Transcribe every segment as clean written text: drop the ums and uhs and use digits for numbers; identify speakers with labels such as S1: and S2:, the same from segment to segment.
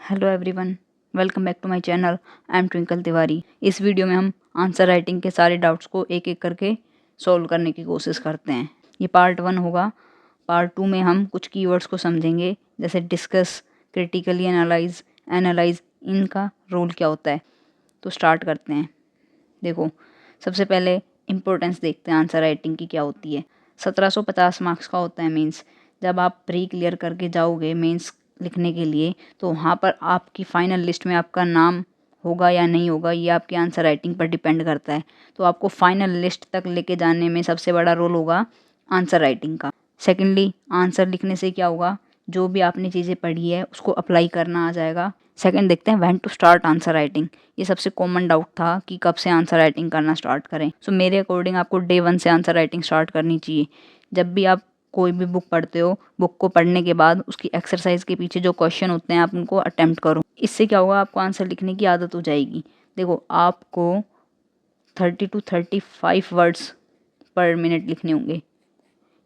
S1: Hello everyone, welcome back to my channel. I am Twinkle Tiwari. इस video में हम answer writing के सारे डाउट्स को एक एक करके सॉल्व करने की कोशिश करते हैं। ये पार्ट 1 होगा। पार्ट 2 में हम कुछ कीवर्ड्स को समझेंगे, जैसे डिस्कस, क्रिटिकली एनालाइज, एनालाइज, इनका रोल क्या होता है। तो स्टार्ट करते हैं। देखो, सबसे पहले इम्पोर्टेंस देखते हैं आंसर राइटिंग की क्या होती है। 1750 मार्क्स का होता है मेंस। जब आप प्री क्लियर करके जाओगे मेंस लिखने के लिए, तो वहाँ पर आपकी फाइनल लिस्ट में आपका नाम होगा या नहीं होगा, ये आपकी आंसर राइटिंग पर डिपेंड करता है। तो आपको फाइनल लिस्ट तक लेके जाने में सबसे बड़ा रोल होगा आंसर राइटिंग का। सेकेंडली, आंसर लिखने से क्या होगा, जो भी आपने चीज़ें पढ़ी है उसको अप्लाई करना आ जाएगा। सेकंड देखते हैं when to start answer writing. ये सबसे कॉमन डाउट था कि कब से आंसर राइटिंग करना स्टार्ट करें। सो मेरे अकॉर्डिंग आपको डे 1 से आंसर राइटिंग स्टार्ट करनी चाहिए। जब भी आप कोई भी बुक पढ़ते हो, बुक को पढ़ने के बाद उसकी एक्सरसाइज के पीछे जो क्वेश्चन होते हैं आप उनको अटेम्प्ट करो। इससे क्या होगा, आपको आंसर लिखने की आदत हो जाएगी। देखो, आपको 30 to 35 वर्ड्स पर मिनट लिखने होंगे,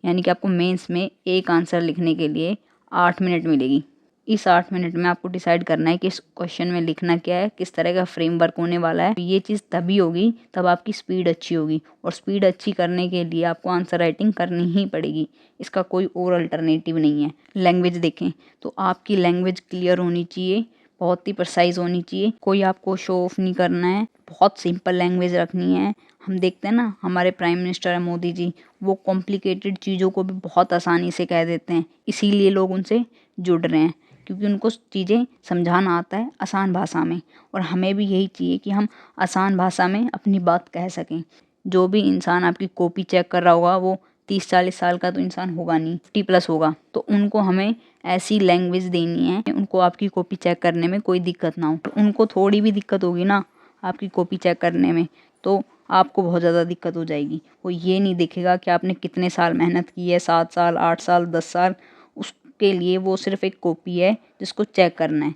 S1: यानी कि आपको मेंस में एक आंसर लिखने के लिए 8 मिनट मिलेगी। इस 8 मिनट में आपको डिसाइड करना है कि इस क्वेश्चन में लिखना क्या है, किस तरह का फ्रेमवर्क होने वाला है। ये चीज़ तभी होगी तब आपकी स्पीड अच्छी होगी, और स्पीड अच्छी करने के लिए आपको आंसर राइटिंग करनी ही पड़ेगी। इसका कोई और अल्टरनेटिव नहीं है। लैंग्वेज देखें तो आपकी लैंग्वेज क्लियर होनी चाहिए, बहुत ही प्रिसाइज होनी चाहिए। कोई आपको शो ऑफ नहीं करना है, बहुत सिंपल लैंग्वेज रखनी है। हम देखते हैं ना, हमारे प्राइम मिनिस्टर है मोदी जी, वो कॉम्प्लिकेटेड चीज़ों को भी बहुत आसानी से कह देते हैं, इसीलिए लोग उनसे जुड़ रहे हैं, क्योंकि उनको चीज़ें समझाना आता है आसान भाषा में। और हमें भी यही चाहिए कि हम आसान भाषा में अपनी बात कह सकें। जो भी इंसान आपकी कॉपी चेक कर रहा होगा वो 30-40 साल का तो इंसान होगा नहीं, 50+ होगा। तो उनको हमें ऐसी लैंग्वेज देनी है, उनको आपकी कॉपी चेक करने में कोई दिक्कत ना हो। तो उनको थोड़ी भी दिक्कत होगी ना आपकी कॉपी चेक करने में, तो आपको बहुत ज़्यादा दिक्कत हो जाएगी। वो ये नहीं देखेगा कि आपने कितने साल मेहनत की है, 7 साल, 8 साल, 10 साल। उसके लिए वो सिर्फ एक कॉपी है जिसको चेक करना है।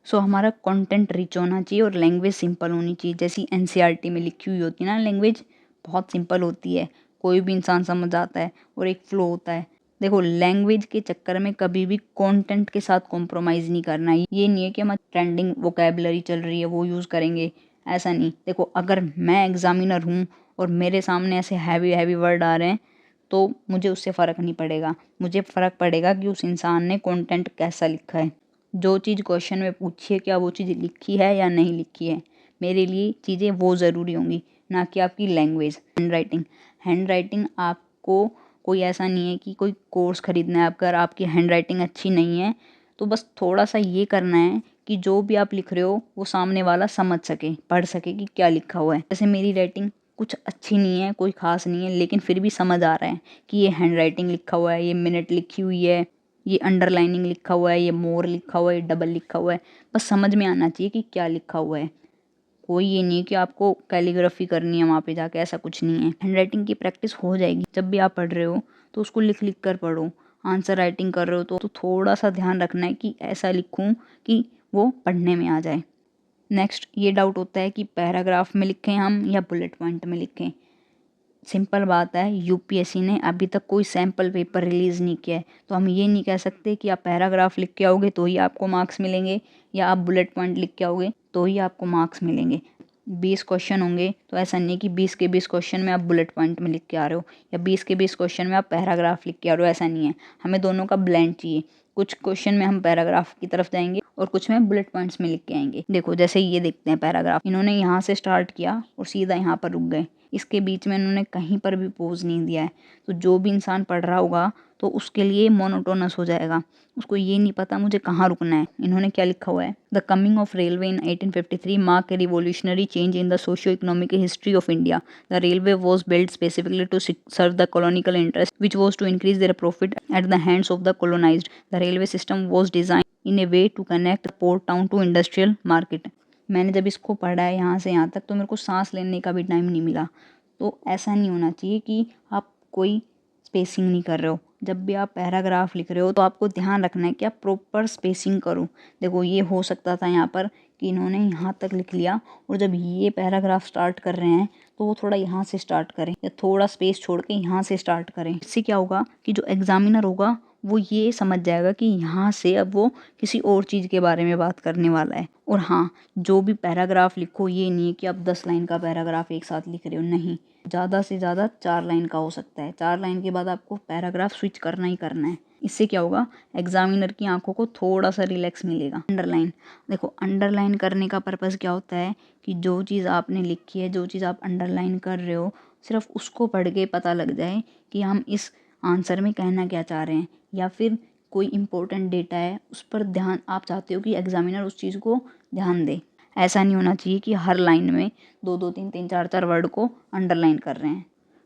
S1: सो हमारा कंटेंट रिच होना चाहिए और लैंग्वेज सिंपल होनी चाहिए। जैसी एनसीईआरटी में लिखी हुई होती है ना, लैंग्वेज बहुत सिंपल होती है, कोई भी इंसान समझ आता है, और एक फ्लो होता है। देखो, लैंग्वेज के चक्कर में कभी भी कंटेंट के साथ कॉम्प्रोमाइज़ नहीं करना है। ये नहीं है कि हमारी ट्रेंडिंग वोकैबुलरी चल रही है वो यूज़ करेंगे, ऐसा नहीं। देखो, अगर मैं एग्जामिनर हूँ और मेरे सामने ऐसे हैवी हैवी वर्ड आ रहे हैं, तो मुझे उससे फ़र्क नहीं पड़ेगा। मुझे फ़र्क पड़ेगा कि उस इंसान ने कंटेंट कैसा लिखा है। जो चीज़ क्वेश्चन में पूछी है, क्या वो चीज़ लिखी है या नहीं लिखी है। मेरे लिए चीज़ें वो ज़रूरी होंगी, ना कि आपकी लैंग्वेज। हैंड राइटिंग आपको कोई ऐसा नहीं है कि कोई कोर्स ख़रीदना है। अगर आपकी हैंड राइटिंग अच्छी नहीं है तो बस थोड़ा सा ये करना है कि जो भी आप लिख रहे हो वो सामने वाला समझ सके, पढ़ सके कि क्या लिखा हुआ है। जैसे मेरी राइटिंग कुछ अच्छी नहीं है, कोई ख़ास नहीं है, लेकिन फिर भी समझ आ रहा है कि ये हैंड राइटिंग लिखा हुआ है, ये मिनट लिखी हुई है, ये अंडरलाइनिंग लिखा हुआ है, ये मोर लिखा हुआ है, ये डबल लिखा हुआ है। बस समझ में आना चाहिए कि क्या लिखा हुआ है। कोई ये नहीं है कि आपको कैलीग्राफी करनी है वहाँ पे जाके, ऐसा कुछ नहीं है। हैंड राइटिंग की प्रैक्टिस हो जाएगी। जब भी आप पढ़ रहे हो तो उसको लिख लिख कर पढ़ो। आंसर राइटिंग कर रहे हो तो थोड़ा सा ध्यान रखना है कि ऐसा लिखूं कि वो पढ़ने में आ जाए। नेक्स्ट, ये डाउट होता है कि पैराग्राफ में लिखें हम या बुलेट पॉइंट में लिखें। सिंपल बात है, यूपीएससी ने अभी तक कोई सैम्पल पेपर रिलीज़ नहीं किया है, तो हम ये नहीं कह सकते कि आप पैराग्राफ लिख के आओगे तो ही आपको मार्क्स मिलेंगे, या आप बुलेट पॉइंट लिख के आओगे तो ही आपको मार्क्स मिलेंगे। 20 क्वेश्चन होंगे तो ऐसा नहीं कि 20 के 20 क्वेश्चन में आप बुलेट पॉइंट में लिख के आ रहे हो, या 20 के 20 क्वेश्चन में आप पैराग्राफ लिख के आ रहे हो, ऐसा नहीं है। हमें दोनों का ब्लेंड चाहिए। कुछ क्वेश्चन में हम पैराग्राफ की तरफ जाएंगे और कुछ में बुलेट पॉइंट्स में लिख के आएंगे। देखो, जैसे ये देखते हैं पैराग्राफ, इन्होंने यहाँ से स्टार्ट किया और सीधा यहाँ पर रुक गए। इसके बीच में इन्होंने कहीं पर भी पोज नहीं दिया है। तो जो भी इंसान पढ़ रहा होगा तो उसके लिए मोनोटोनस हो जाएगा, उसको ये नहीं पता मुझे कहाँ रुकना है। इन्होंने क्या लिखा हुआ है, the coming of railway in 1853 mark a revolutionary change in the socio economic history of India. The railway was build specifically to serve the colonial interest which was to increase their profit at the hands of the colonized. The railway system was designed in a way to connect the port town to industrial market. मैंने जब इसको पढ़ा है यहाँ से यहाँ तक तो मेरे को सांस लेने का भी टाइम नहीं मिला। तो ऐसा नहीं होना चाहिए कि आप कोई स्पेसिंग नहीं कर रहे हो। जब भी आप पैराग्राफ लिख रहे हो तो आपको ध्यान रखना है कि आप प्रॉपर स्पेसिंग करो। देखो, ये हो सकता था यहाँ पर कि इन्होंने यहाँ तक लिख लिया और जब ये पैराग्राफ स्टार्ट कर रहे हैं तो वो थोड़ा यहाँ से स्टार्ट करें या थोड़ा स्पेस छोड़ के यहाँ से स्टार्ट करें। इससे क्या होगा कि जो एग्जामिनर होगा वो ये समझ जाएगा कि यहाँ से अब वो किसी और चीज़ के बारे में बात करने वाला है। और हाँ, जो भी पैराग्राफ लिखो ये नहीं है कि आप 10 लाइन का पैराग्राफ एक साथ लिख रहे हो, नहीं, ज़्यादा से ज़्यादा 4 लाइन का हो सकता है। 4 लाइन के बाद आपको पैराग्राफ स्विच करना ही करना है। इससे क्या होगा, एग्जामिनर की आंखों को थोड़ा सा रिलैक्स मिलेगा। अंडरलाइन, देखो अंडरलाइन करने का पर्पज़ क्या होता है कि जो चीज़ आपने लिखी है, जो चीज़ आप अंडरलाइन कर रहे हो, सिर्फ उसको पढ़ के पता लग जाए कि हम इस आंसर में कहना क्या चाह रहे हैं, या फिर कोई इम्पोर्टेंट डेटा है उस पर ध्यान आप चाहते हो कि एग्जामिनर उस चीज़ को ध्यान दे। ऐसा नहीं होना चाहिए कि हर लाइन में 2-2 3-3 4-4 वर्ड को अंडरलाइन कर रहे हैं।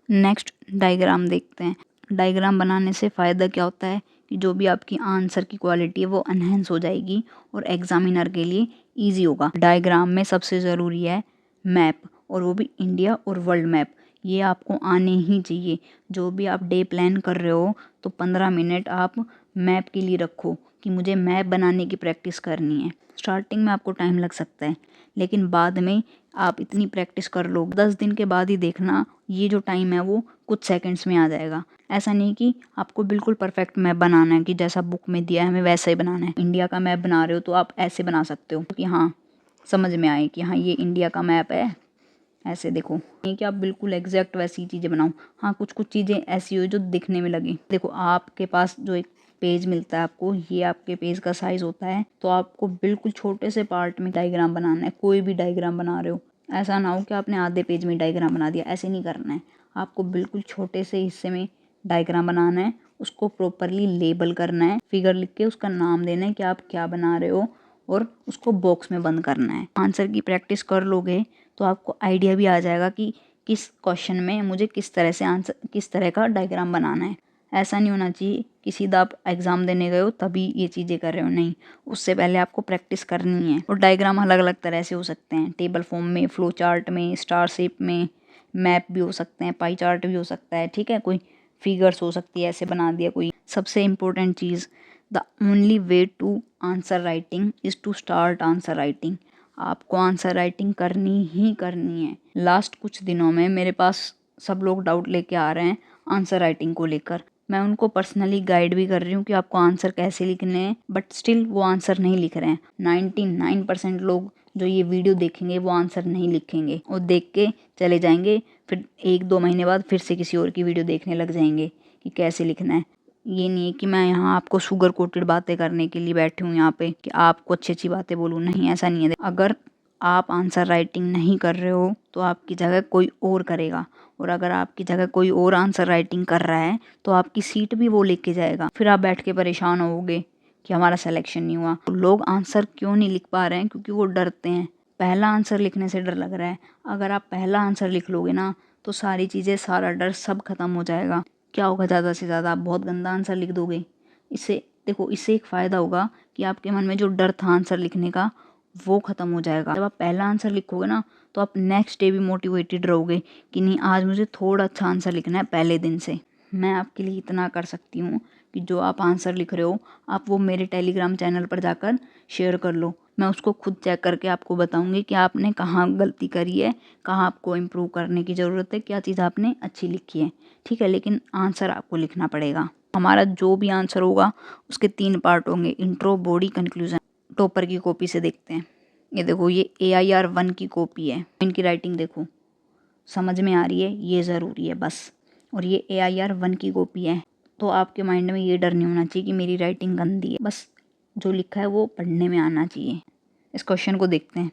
S1: नेक्स्ट डायग्राम देखते हैं। डायग्राम बनाने से फ़ायदा क्या होता है कि जो भी आपकी आंसर की क्वालिटी है वो एनहेंस हो जाएगी और एग्जामिनर के लिए ईजी होगा। डायग्राम में सबसे ज़रूरी है मैप, और वो भी इंडिया और वर्ल्ड मैप। ये आपको आने ही चाहिए। जो भी आप डे प्लान कर रहे हो तो 15 मिनट आप मैप के लिए रखो कि मुझे मैप बनाने की प्रैक्टिस करनी है। स्टार्टिंग में आपको टाइम लग सकता है, लेकिन बाद में आप इतनी प्रैक्टिस कर लो, 10 दिन के बाद ही देखना ये जो टाइम है वो कुछ सेकंड्स में आ जाएगा। ऐसा नहीं कि आपको बिल्कुल परफेक्ट मैप बनाना है कि जैसा बुक में दिया है हमें वैसा ही बनाना है। इंडिया का मैप बना रहे हो तो आप ऐसे बना सकते हो कि हाँ समझ में आए कि हाँ ये इंडिया का मैप है, ऐसे देखो। नहीं कि आप बिल्कुल एग्जैक्ट वैसी चीज़ें बनाओ। हाँ, कुछ कुछ चीज़ें ऐसी हो जो दिखने में लगे। देखो आपके पास जो एक पेज मिलता है आपको, ये आपके पेज का साइज़ होता है, तो आपको बिल्कुल छोटे से पार्ट में डायग्राम बनाना है। कोई भी डायग्राम बना रहे हो, ऐसा ना हो कि आपने आधे पेज में डायग्राम बना दिया, ऐसे नहीं करना है। आपको बिल्कुल छोटे से हिस्से में डायग्राम बनाना है, उसको प्रॉपरली लेबल करना है, फिगर लिख के उसका नाम देना है कि आप क्या बना रहे हो, और उसको बॉक्स में बंद करना है। आंसर की प्रैक्टिस कर लोगे तो आपको आइडिया भी आ जाएगा कि किस क्वेश्चन में मुझे किस तरह से आंसर, किस तरह का डायग्राम बनाना है। ऐसा नहीं होना चाहिए कि सीधा आप एग्ज़ाम देने गए हो तभी ये चीज़ें कर रहे हो, नहीं, उससे पहले आपको प्रैक्टिस करनी है। और डायग्राम अलग अलग तरह से हो सकते हैं, टेबल फॉर्म में, फ्लो चार्ट में, स्टार शेप में, मैप भी हो सकते हैं, पाई चार्ट भी हो सकता है, ठीक है, कोई फिगर्स हो सकती है, ऐसे बना दिया कोई। सबसे इम्पोर्टेंट चीज़, the only way to answer writing is to start answer writing. आपको आंसर राइटिंग करनी ही करनी है। लास्ट कुछ दिनों में मेरे पास सब लोग डाउट लेके आ रहे हैं आंसर राइटिंग को लेकर। मैं उनको पर्सनली गाइड भी कर रही हूँ कि आपको आंसर कैसे लिखने हैं, बट स्टिल वो आंसर नहीं लिख रहे हैं। 99% लोग जो ये वीडियो देखेंगे वो आंसर नहीं लिखेंगे, और देख के चले जाएंगे, फिर 1-2 महीने बाद फिर से किसी और की वीडियो देखने लग जाएंगे कि कैसे लिखना है। ये नहीं है कि मैं यहाँ आपको शुगर कोटेड बातें करने के लिए बैठी हूँ यहाँ पे कि आपको अच्छी अच्छी बातें बोलूँ, नहीं, ऐसा नहीं है। अगर आप आंसर राइटिंग नहीं कर रहे हो तो आपकी जगह कोई और करेगा, और अगर आपकी जगह कोई और आंसर राइटिंग कर रहा है तो आपकी सीट भी वो लेके जाएगा। फिर आप बैठ के परेशान होगे कि हमारा सिलेक्शन नहीं हुआ। तो लोग आंसर क्यों नहीं लिख पा रहे हैं? क्योंकि वो डरते हैं। पहला आंसर लिखने से डर लग रहा है। अगर आप पहला आंसर लिख लोगे ना तो सारी चीज़ें, सारा डर सब खत्म हो जाएगा। क्या होगा, ज़्यादा से ज़्यादा आप बहुत गंदा आंसर लिख दोगे। इससे देखो, इससे एक फ़ायदा होगा कि आपके मन में जो डर था आंसर लिखने का वो ख़त्म हो जाएगा। जब आप पहला आंसर लिखोगे ना तो आप नेक्स्ट डे भी मोटिवेटेड रहोगे कि नहीं, आज मुझे थोड़ा अच्छा आंसर लिखना है पहले दिन से। मैं आपके लिए इतना कर सकती हूँ कि जो आप आंसर लिख रहे हो आप वो मेरे टेलीग्राम चैनल पर जाकर शेयर कर लो। मैं उसको खुद चेक करके आपको बताऊंगी कि आपने कहाँ गलती करी है, कहाँ आपको इम्प्रूव करने की ज़रूरत है, क्या चीज़ आपने अच्छी लिखी है, ठीक है। लेकिन आंसर आपको लिखना पड़ेगा। हमारा जो भी आंसर होगा उसके 3 पार्ट होंगे, इंट्रो, बॉडी, कंक्लूजन। टॉपर की कॉपी से देखते हैं। ये देखो, ये AIR 1 की कॉपी है। इनकी राइटिंग देखो, समझ में आ रही है, ये ज़रूरी है बस। और ये AIR 1 की कॉपी है, तो आपके माइंड में ये डर नहीं होना चाहिए कि मेरी राइटिंग गंदी है। बस जो लिखा है वो पढ़ने में आना चाहिए। इस क्वेश्चन को देखते हैं।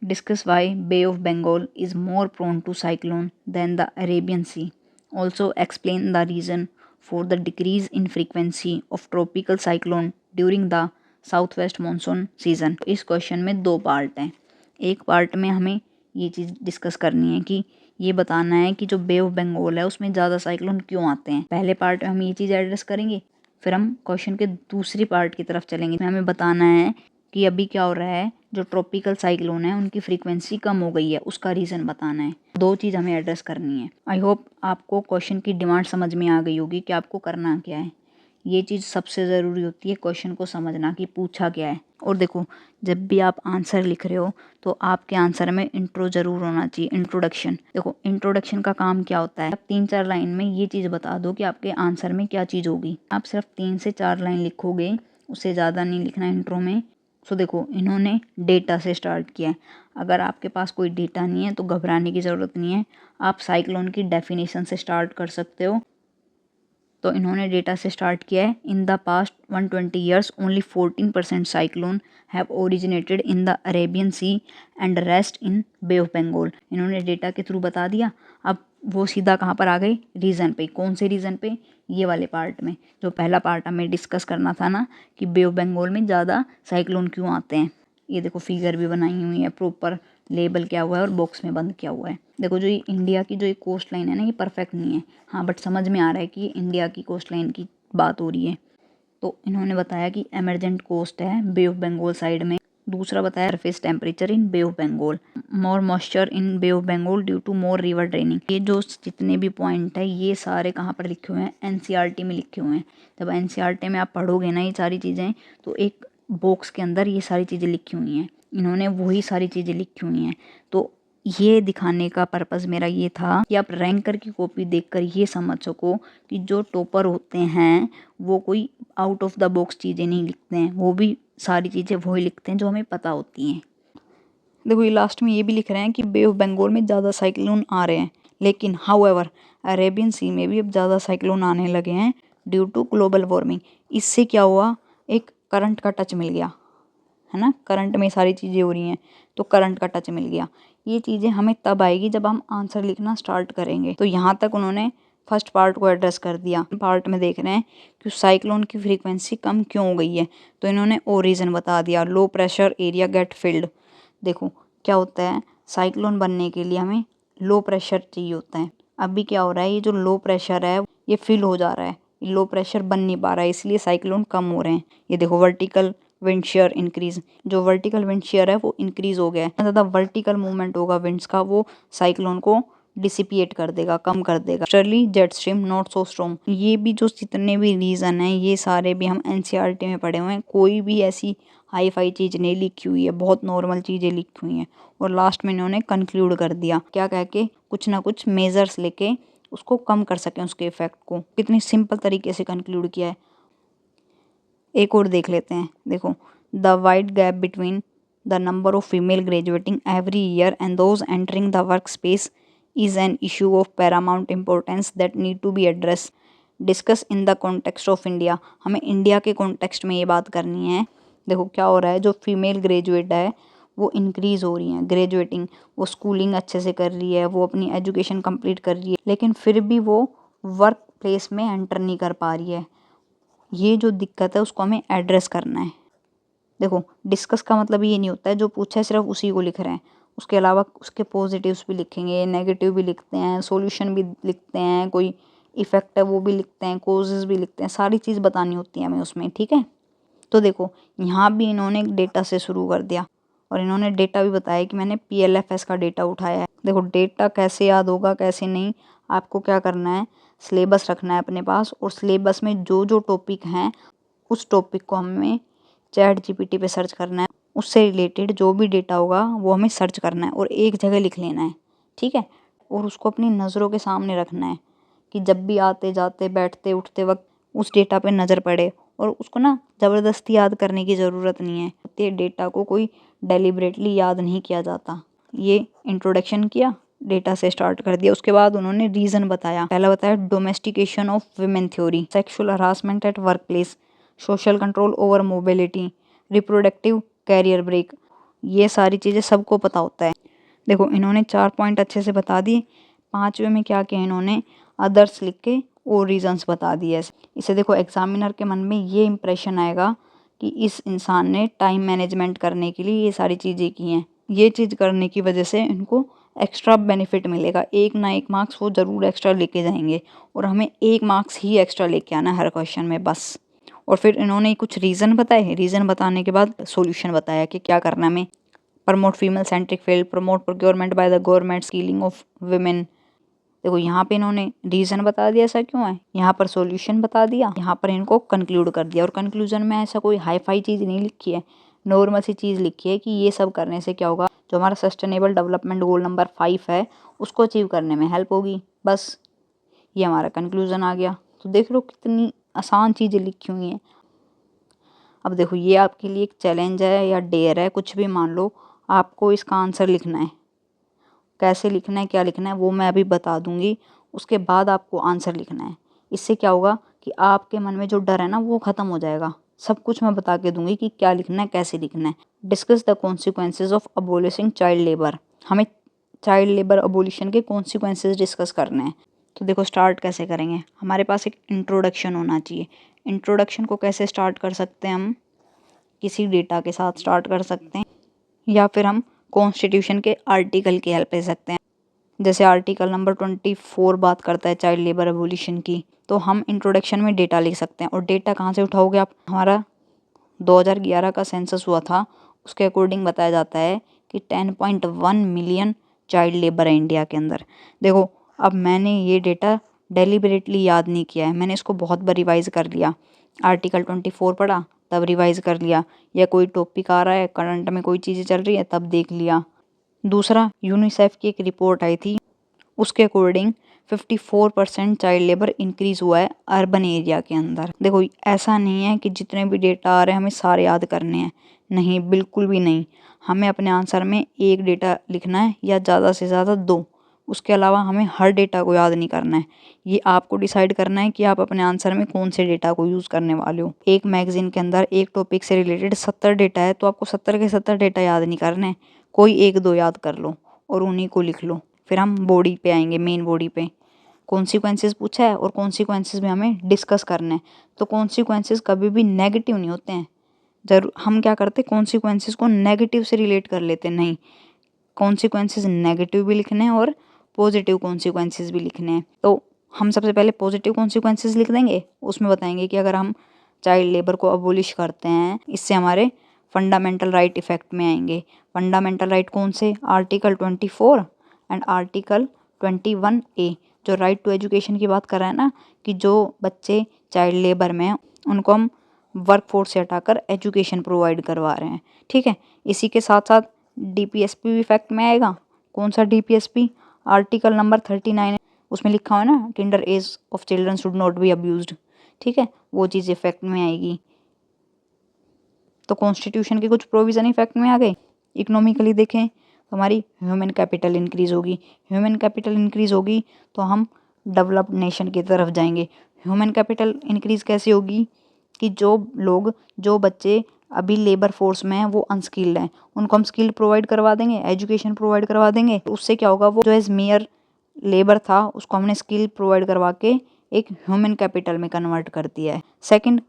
S1: Discuss why Bay of Bengal is more prone to cyclone than the Arabian Sea. Also explain the reason for the decrease in frequency of tropical cyclone during the south west monsoon season. इस question में 2 part हैं। एक part में हमें ये चीज़ discuss करनी है कि ये बताना है कि जो बे ऑफ बंगाल है उसमें ज़्यादा साइक्लोन क्यों आते हैं। पहले पार्ट में हम ये चीज़ एड्रेस करेंगे, फिर हम क्वेश्चन के दूसरी पार्ट की तरफ चलेंगे। हमें बताना है कि अभी क्या हो रहा है, जो ट्रॉपिकल साइक्लोन है उनकी फ्रीक्वेंसी कम हो गई है, उसका रीज़न बताना है। 2 चीज़ हमें एड्रेस करनी है। आई होप आपको क्वेश्चन की डिमांड समझ में आ गई होगी कि आपको करना क्या है। ये चीज़ सबसे ज़रूरी होती है क्वेश्चन को समझना कि पूछा क्या है। और देखो, जब भी आप आंसर लिख रहे हो तो आपके आंसर में इंट्रो ज़रूर होना चाहिए, इंट्रोडक्शन। देखो, इंट्रोडक्शन का काम क्या होता है, आप 3-4 लाइन में ये चीज़ बता दो कि आपके आंसर में क्या चीज़ होगी। आप सिर्फ 3 से 4 लाइन लिखोगे, उससे ज़्यादा नहीं लिखना इंट्रो में। सो देखो, इन्होंने डेटा से स्टार्ट किया है। अगर आपके पास कोई डेटा नहीं है तो घबराने की ज़रूरत नहीं है, आप साइक्लोन की डेफिनेशन से स्टार्ट कर सकते हो। तो इन्होंने डेटा से स्टार्ट किया है। In the past 120 years only 14% cyclone have originated in the Arabian Sea and rest in Bay of Bengal. इन्होंने डेटा के थ्रू बता दिया। अब वो सीधा कहाँ पर आ गए, रीज़न पे। कौन से रीज़न पे, ये वाले पार्ट में। जो पहला पार्ट हमें डिस्कस करना था ना कि बे ऑफ बंगाल में ज़्यादा साइक्लोन क्यों आते हैं। ये देखो, फिगर भी बनाई हुई है, प्रॉपर लेबल किया हुआ है और बॉक्स में बंद किया हुआ है। देखो, जो ये इंडिया की जो ये कोस्ट लाइन है ना, ये परफेक्ट नहीं है। हाँ, बट समझ में आ रहा है कि ये इंडिया की कोस्ट लाइन की बात हो रही है। तो इन्होंने बताया कि एमरजेंट कोस्ट है बे ऑफ बंगाल साइड में। दूसरा बताया surface temperature in Bay of Bengal, more moisture in Bay of Bengal due to more river draining. ये जो जितने भी पॉइंट है ये सारे कहाँ पर लिखे हुए हैं, एनसीईआरटी में लिखे हुए हैं। जब एनसीईआरटी में आप पढ़ोगे ना ये सारी चीज़ें, तो एक बॉक्स के अंदर ये सारी चीज़ें लिखी हुई हैं। इन्होंने वही सारी चीज़ें लिखी हुई हैं। तो ये दिखाने का पर्पज़ मेरा ये था कि आप रैंकर की कॉपी देखकर ये समझ सको कि जो टॉपर होते हैं वो कोई आउट ऑफ द बॉक्स चीज़ें नहीं लिखते हैं, वो भी सारी चीज़ें वही लिखते हैं जो हमें पता होती हैं। देखो, ये लास्ट में ये भी लिख रहे हैं कि बे ऑफ बंगाल में ज़्यादा साइक्लोन आ रहे हैं, लेकिन हाउएवर अरेबियन सी में भी अब ज़्यादा साइक्लोन आने लगे हैं ड्यू टू ग्लोबल वार्मिंग। इससे क्या हुआ, एक करंट का टच मिल गया है ना, करंट में सारी चीज़ें हो रही हैं तो करंट का टच मिल गया। ये चीज़ें हमें तब आएगी जब हम आंसर लिखना स्टार्ट करेंगे। तो यहाँ तक उन्होंने फर्स्ट पार्ट को एड्रेस कर दिया। पार्ट में देख रहे हैं कि साइक्लोन की फ्रीक्वेंसी कम क्यों हो गई है, तो इन्होंने और रीज़न बता दिया, low pressure area get filled. देखो, क्या होता है, साइक्लोन बनने के लिए हमें लो प्रेशर चाहिए होता है। अभी क्या हो रहा है, ये जो लो प्रेशर है ये फिल हो जा रहा है, लो प्रेशर बन नहीं पा रहा है, इसलिए साइक्लोन कम हो रहे हैं। ये देखो, वर्टिकल विंड शेयर इंक्रीज, जो वर्टिकल विंड शेयर है वो इंक्रीज हो गया है। ज़्यादा वर्टिकल मूवमेंट होगा विंड्स का, वो साइक्लोन को डिसिपिएट कर देगा, कम कर देगा। स्टर्ली jet stream not so strong. ये भी जो जितने भी रीज़न हैं ये सारे भी हम एनसीईआरटी में पढ़े हुए हैं। कोई भी ऐसी हाई फाई चीज़ नहीं लिखी हुई है, बहुत नॉर्मल चीज़ें लिखी हुई हैं। और लास्ट में इन्होंने कंक्लूड कर दिया, क्या कह के, कुछ ना कुछ मेजर्स लेके उसको कम कर सकें, उसके इफेक्ट को। कितनी सिंपल तरीके से कंक्लूड किया है। एक और देख लेते हैं। देखो, the wide gap between the number of female graduating every year and those entering the work space is an issue of paramount importance that need to be address discuss in the context of India. हमें India के context में ये बात करनी है। देखो, क्या हो रहा है, जो फीमेल ग्रेजुएट है वो इंक्रीज़ हो रही हैं, ग्रेजुएटिंग, वो स्कूलिंग अच्छे से कर रही है, वो अपनी एजुकेशन कंप्लीट कर रही है, लेकिन फिर भी वो वर्क प्लेस में एंटर नहीं कर पा रही है। ये जो दिक्कत है उसको हमें एड्रेस करना है। देखो, डिस्कस का मतलब ये नहीं होता है जो पूछा है सिर्फ उसी को लिख रहे हैं, उसके अलावा उसके पॉजिटिव्स भी लिखेंगे, नेगेटिव भी लिखते हैं, सॉल्यूशन भी लिखते हैं, कोई इफेक्ट है वो भी लिखते हैं, कोजेस भी लिखते हैं, सारी चीज़ बतानी होती है हमें उसमें, ठीक है। तो देखो, यहाँ भी इन्होंने डेटा से शुरू कर दिया और इन्होंने डेटा भी बताया कि मैंने PLFS का डेटा उठाया है। देखो, डेटा कैसे याद होगा कैसे नहीं, आपको क्या करना है, सिलेबस रखना है अपने पास, और सिलेबस में जो जो टॉपिक हैं उस टॉपिक को हमें ChatGPT पे सर्च करना है, उससे रिलेटेड जो भी डेटा होगा वो हमें सर्च करना है और एक जगह लिख लेना है, ठीक है। और उसको अपनी नज़रों के सामने रखना है कि जब भी आते जाते बैठते उठते वक्त उस डेटा पे नज़र पड़े, और उसको ना ज़बरदस्ती याद करने की ज़रूरत नहीं है। ये डेटा को कोई डेलिबरेटली याद नहीं किया जाता। ये इंट्रोडक्शन किया, डेटा से स्टार्ट कर दिया, उसके बाद उन्होंने रीज़न बताया। पहला बताया domestication of women theory, sexual harassment at work place, social control over mobility, reproductive career break. ये सारी चीज़ें सबको पता होता है। देखो, इन्होंने 4 पॉइंट अच्छे से बता दिए। 5वें में क्या किया इन्होंने, अदर्स लिख के और रीजंस बता दिए। इसे देखो, एग्जामिनर के मन में ये इंप्रेशन आएगा कि इस इंसान ने टाइम मैनेजमेंट करने के लिए ये सारी चीज़ें की हैं। ये चीज़ करने की वजह से इनको एक्स्ट्रा बेनिफिट मिलेगा, एक ना एक मार्क्स वो ज़रूर एक्स्ट्रा लेके जाएंगे, और हमें 1 मार्क्स ही एक्स्ट्रा लेके आना है हर क्वेश्चन में बस। और फिर इन्होंने कुछ रीज़न बताए, रीज़न बताने के बाद सॉल्यूशन बताया कि क्या करना है हमें। Promote female centric field, promote procurement by the government, skilling of women, देखो यहाँ पे इन्होंने रीज़न बता दिया ऐसा क्यों है, यहाँ पर सॉल्यूशन बता दिया, यहाँ पर इनको कंक्लूड कर दिया। और कंक्लूजन में ऐसा कोई हाई फाई चीज़ नहीं लिखी है, नॉर्मल सी चीज़ लिखी है कि ये सब करने से क्या होगा, जो हमारा सस्टेनेबल डेवलपमेंट गोल नंबर 5 है उसको अचीव करने में हेल्प होगी। बस ये हमारा कंक्लूजन आ गया। तो देख लो कितनी आसान चीज़ें लिखी हुई हैं। अब देखो ये आपके लिए एक चैलेंज है या डेयर है, कुछ भी मान लो, आपको इसका आंसर लिखना है। कैसे लिखना है, क्या लिखना है, वो मैं अभी बता दूंगी। उसके बाद आपको आंसर लिखना है। इससे क्या होगा कि आपके मन में जो डर है ना वो ख़त्म हो जाएगा। सब कुछ मैं बता के दूंगी कि क्या लिखना है, कैसे लिखना है। Discuss the consequences of abolishing child labour. हमें चाइल्ड लेबर अबोलिशन के कॉन्सिक्वेंसेज डिस्कस करने हैं। तो देखो स्टार्ट कैसे करेंगे, हमारे पास एक इंट्रोडक्शन होना चाहिए। इंट्रोडक्शन को कैसे स्टार्ट कर सकते हैं, हम किसी डेटा के साथ स्टार्ट कर सकते हैं या फिर हम कॉन्स्टिट्यूशन के आर्टिकल की हेल्प ले सकते हैं। जैसे आर्टिकल नंबर 24 बात करता है चाइल्ड लेबर एबोलिशन की, तो हम इंट्रोडक्शन में डेटा लिख सकते हैं। और डेटा कहाँ से उठाओगे आप, हमारा 2011 का सेंसस हुआ था, उसके अकॉर्डिंग बताया जाता है कि 10.1 मिलियन चाइल्ड लेबर है इंडिया के अंदर। देखो अब मैंने ये डेटा डेलिबरेटली याद नहीं किया है, मैंने इसको बहुत बार रिवाइज कर लिया। आर्टिकल 24 पढ़ा तब रिवाइज कर लिया, या कोई टॉपिक आ रहा है करंट में, कोई चीज़ें चल रही है तब देख लिया। दूसरा, यूनिसेफ की एक रिपोर्ट आई थी, उसके अकॉर्डिंग 54% चाइल्ड लेबर इंक्रीज हुआ है अर्बन एरिया के अंदर। देखो ऐसा नहीं है कि जितने भी डेटा आ रहे हैं हमें सारे याद करने हैं, नहीं बिल्कुल भी नहीं। हमें अपने आंसर में एक डेटा लिखना है या ज़्यादा से ज़्यादा 2, उसके अलावा हमें हर डेटा को याद नहीं करना है। ये आपको डिसाइड करना है कि आप अपने आंसर में कौन से डेटा को यूज़ करने वाले हो। एक मैगजीन के अंदर एक टॉपिक से रिलेटेड 70 डेटा है, तो आपको 70 के 70 डेटा याद नहीं करने हैं, कोई 1-2 याद कर लो और उन्हीं को लिख लो। फिर हम बॉडी पे आएंगे, मेन बॉडी पे। कॉन्सिक्वेंसेस पूछा है और कॉन्सिक्वेंसेस में हमें डिस्कस करना है। तो कॉन्सिक्वेंसेस कभी भी नेगेटिव नहीं होते हैं। जरूर हम क्या करते हैं, कॉन्सिक्वेंसेस को नेगेटिव से रिलेट कर लेते हैं, नहीं, कॉन्सिक्वेंसेस नेगेटिव भी लिखने हैं और पॉजिटिव कॉन्सिक्वेंसेस भी लिखने हैं। तो हम सबसे पहले पॉजिटिव कॉन्सिक्वेंसेस लिख देंगे, उसमें बताएंगे कि अगर हम चाइल्ड लेबर को अबोलिश करते हैं, इससे हमारे फंडामेंटल राइट इफेक्ट में आएंगे। फंडामेंटल राइट कौन से, आर्टिकल 24 एंड आर्टिकल 21A, जो राइट टू एजुकेशन की बात कर रहा है ना, कि जो बच्चे चाइल्ड लेबर में हैं उनको हम वर्क फोर्स से हटाकर एजुकेशन प्रोवाइड करवा रहे हैं। ठीक है, इसी के साथ साथ DPSP भी इफेक्ट में आएगा। कौन सा DPSP, आर्टिकल नंबर 39, उसमें लिखा हुआ है ना, tender as of children should not be abused. ठीक है, वो चीज़ इफेक्ट में आएगी। तो कॉन्स्टिट्यूशन के कुछ प्रोविज़न इफेक्ट में आ गए। इकोनॉमिकली देखें तो हमारी ह्यूमन कैपिटल इंक्रीज़ होगी। ह्यूमन कैपिटल इंक्रीज़ होगी तो हम डेवलप्ड नेशन की तरफ जाएंगे। ह्यूमन कैपिटल इंक्रीज़ कैसे होगी कि जो बच्चे अभी लेबर फोर्स में हैं वो अनस्किल्ड हैं, उनको हम स्किल प्रोवाइड करवा देंगे, एजुकेशन प्रोवाइड करवा देंगे। उससे क्या होगा, वो जो एज मेयर लेबर था उसको हमने स्किल प्रोवाइड करवा के एक ह्यूमन कैपिटल में कन्वर्ट कर दिया है। सेकंड,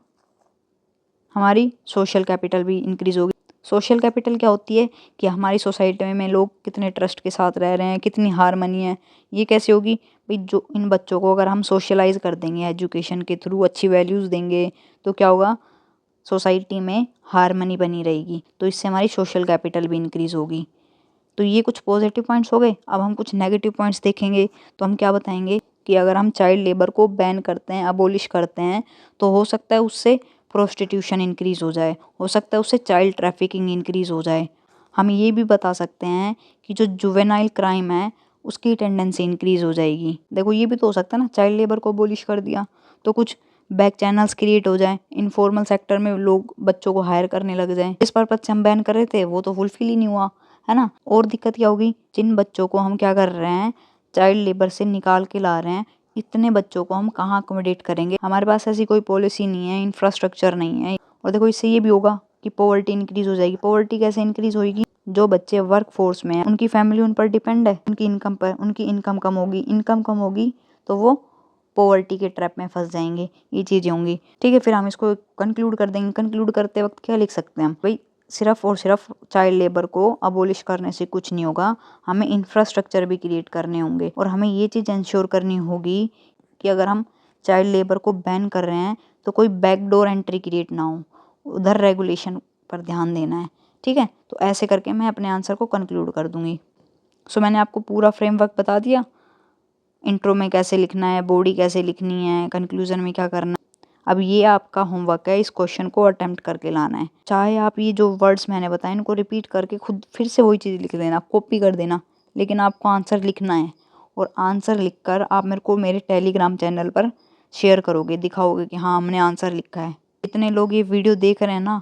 S1: हमारी सोशल कैपिटल भी इंक्रीज़ होगी। सोशल कैपिटल क्या होती है कि हमारी सोसाइटी में लोग कितने ट्रस्ट के साथ रह रहे हैं, कितनी हारमनी है। ये कैसे होगी भाई, जो इन बच्चों को अगर हम सोशलाइज कर देंगे एजुकेशन के थ्रू, अच्छी वैल्यूज़ देंगे, तो क्या होगा, सोसाइटी में हारमनी बनी रहेगी। तो इससे हमारी सोशल कैपिटल भी इंक्रीज़ होगी। तो ये कुछ पॉजिटिव पॉइंट्स हो गए। अब हम कुछ नेगेटिव पॉइंट्स देखेंगे। तो हम क्या बताएंगे कि अगर हम चाइल्ड लेबर को बैन करते हैं, अबोलिश करते हैं, तो हो सकता है उससे प्रोस्टिट्यूशन इंक्रीज़ हो जाए, हो सकता है उससे चाइल्ड ट्रैफिकिंग इंक्रीज़ हो जाए। हम ये भी बता सकते हैं कि जो जुवेनाइल क्राइम है उसकी टेंडेंसी इंक्रीज़ हो जाएगी। देखो ये भी तो हो सकता है ना, चाइल्ड लेबर को अबोलिश कर दिया तो कुछ बैक चैनल्स क्रिएट हो जाए, इनफॉर्मल सेक्टर में लोग बच्चों को हायर करने लग जाएं। इस पर्पज से हम बैन कर रहे थे, वो तो फुलफिल ही नहीं हुआ, है ना। और दिक्कत क्या होगी, जिन बच्चों को हम क्या कर रहे हैं, चाइल्ड लेबर से निकाल के ला रहे हैं, इतने बच्चों को हम कहाँ अकोमोडेट करेंगे। हमारे पास ऐसी कोई पॉलिसी नहीं है, इंफ्रास्ट्रक्चर नहीं है। और देखो इससे ये भी होगा कि पॉवर्टी इंक्रीज हो जाएगी। पॉवर्टी कैसे इंक्रीज होगी, जो बच्चे वर्क फोर्स में हैं उनकी फैमिली उन पर डिपेंड है, उनकी इनकम कम होगी। इनकम कम होगी तो वो पॉवर्टी के ट्रैप में फंस जाएंगे। ये चीज़ें होंगी। ठीक है, फिर हम इसको कंक्लूड कर देंगे। कंक्लूड करते वक्त क्या लिख सकते हैं हम, भाई सिर्फ और सिर्फ चाइल्ड लेबर को अबोलिश करने से कुछ नहीं होगा, हमें इंफ्रास्ट्रक्चर भी क्रिएट करने होंगे। और हमें ये चीज़ इंश्योर करनी होगी कि अगर हम चाइल्ड लेबर को बैन कर रहे हैं तो कोई बैकडोर एंट्री क्रिएट ना हो, उधर रेगुलेशन पर ध्यान देना है। ठीक है, तो ऐसे करके मैं अपने आंसर को कंक्लूड कर दूंगी। सो मैंने आपको पूरा फ्रेमवर्क बता दिया। इंट्रो में कैसे लिखना है, बॉडी कैसे लिखनी है, कंक्लूजन में क्या करना है। अब ये आपका होमवर्क है, इस क्वेश्चन को अटेम्प्ट करके लाना है। चाहे आप ये जो वर्ड्स मैंने बताए इनको रिपीट करके खुद फिर से वही चीज़ लिख देना, कॉपी कर देना, लेकिन आपको आंसर लिखना है। और आंसर लिखकर आप मेरे को मेरे टेलीग्राम चैनल पर शेयर करोगे, दिखाओगे कि हाँ हमने आंसर लिखा है। जितने लोग ये वीडियो देख रहे हैं ना,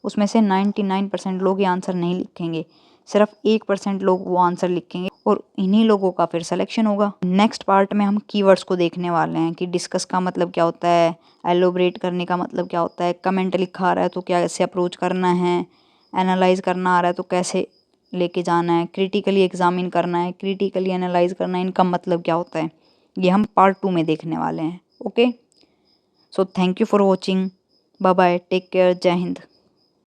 S1: उसमें से 99% लोग ये आंसर नहीं लिखेंगे, सिर्फ 1% लोग वो आंसर लिखेंगे और इन्हीं लोगों का फिर सिलेक्शन होगा। नेक्स्ट पार्ट में हम कीवर्ड्स को देखने वाले हैं कि डिस्कस का मतलब क्या होता है, एलोबरेट करने का मतलब क्या होता है, कमेंट लिखा आ रहा है तो कैसे अप्रोच करना है, एनालाइज करना आ रहा है तो कैसे लेके जाना है, क्रिटिकली एग्जामिन करना है, क्रिटिकली एनालाइज करना है, इनका मतलब क्या होता है, ये हम पार्ट 2 में देखने वाले हैं। Okay, so thank you for watching, bye bye, take care, जय हिंद।